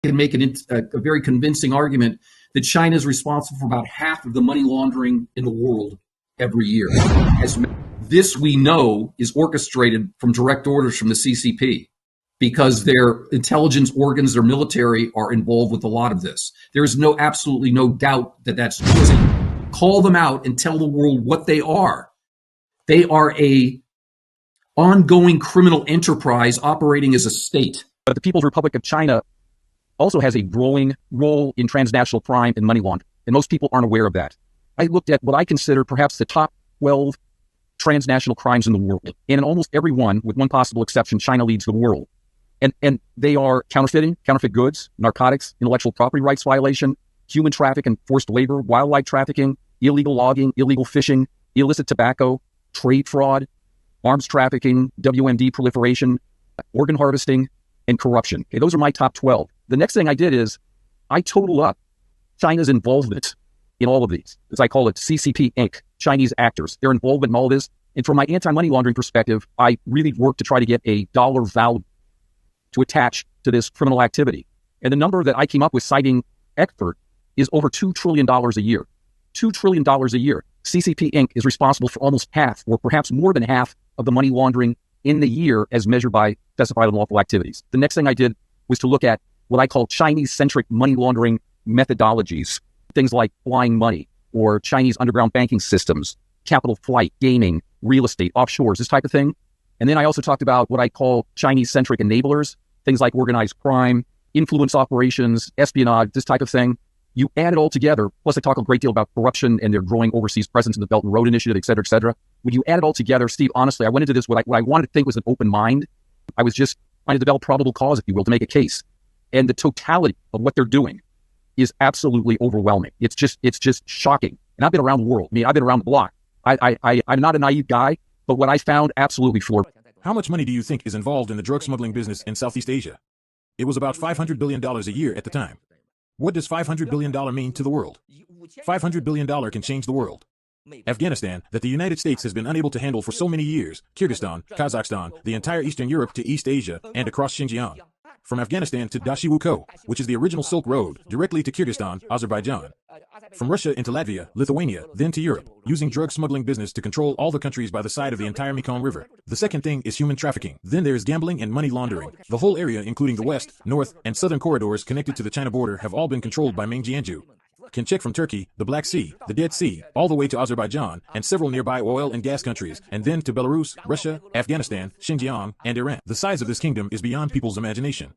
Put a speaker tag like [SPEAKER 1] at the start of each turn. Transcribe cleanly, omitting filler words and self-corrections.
[SPEAKER 1] can make a very convincing argument that China is responsible for about half of the money laundering in the world every year. This we know is orchestrated from direct orders from the CCP because their intelligence organs, their military are involved with a lot of this. There is absolutely no doubt that that's true. Call them out and tell the world what they are. They are a ongoing criminal enterprise operating as a state.
[SPEAKER 2] But the People's Republic of China also has a growing role in transnational crime and money laundering, and most people aren't aware of that. I looked at what I consider perhaps the top 12 transnational crimes in the world, and in almost every one, with one possible exception, China leads the world. And they are counterfeiting, counterfeit goods, narcotics, intellectual property rights violation, human trafficking and forced labor, wildlife trafficking, illegal logging, illegal fishing, illicit tobacco, trade fraud, arms trafficking, WMD proliferation, organ harvesting, and corruption. Okay, those are my top 12. The next thing I did is I total up China's involvement in all of these, as I call it CCP Inc., Chinese actors, their involvement in all of this. And from my anti-money laundering perspective, I really worked to try to get a dollar value to attach to this criminal activity. And the number that I came up with citing expert is over $2 trillion a year. $2 trillion a year. CCP Inc. is responsible for almost half, or perhaps more than half, of the money laundering in the year as measured by specified unlawful activities. The next thing I did was to look at what I call Chinese-centric money laundering methodologies. Things like flying money, or Chinese underground banking systems, capital flight, gaming, real estate, offshores, this type of thing. And then I also talked about what I call Chinese-centric enablers, things like organized crime, influence operations, espionage, this type of thing. You add it all together, plus I talk a great deal about corruption and their growing overseas presence in the Belt and Road Initiative, et cetera, et cetera. When you add it all together, Steve, honestly, I went into this with what I wanted to think was an open mind. I was just trying to develop probable cause, if you will, to make a case. And the totality of what they're doing is absolutely overwhelming. It's just shocking. And I've been around the world. I mean, I've been around the block. I'm not a naive guy, but what I found absolutely floored.
[SPEAKER 3] How much money do you think is involved in the drug smuggling business in Southeast Asia? It was about $500 billion a year at the time. What does $500 billion mean to the world? $500 billion can change the world. Afghanistan, that the United States has been unable to handle for so many years, Kyrgyzstan, Kazakhstan, the entire Eastern Europe to East Asia, and across Xinjiang. From Afghanistan to Dashiwuko, which is the original Silk Road, directly to Kyrgyzstan, Azerbaijan. From Russia into Latvia, Lithuania, then to Europe, using drug smuggling business to control all the countries by the side of the entire Mekong River. The second thing is human trafficking. Then there is gambling and money laundering. The whole area, including the west, north, and southern corridors connected to the China border, have all been controlled by Mengjianju. Can check from Turkey, the Black Sea, the Dead Sea, all the way to Azerbaijan, and several nearby oil and gas countries, and then to Belarus, Russia, Afghanistan, Xinjiang, and Iran. The size of this kingdom is beyond people's imagination.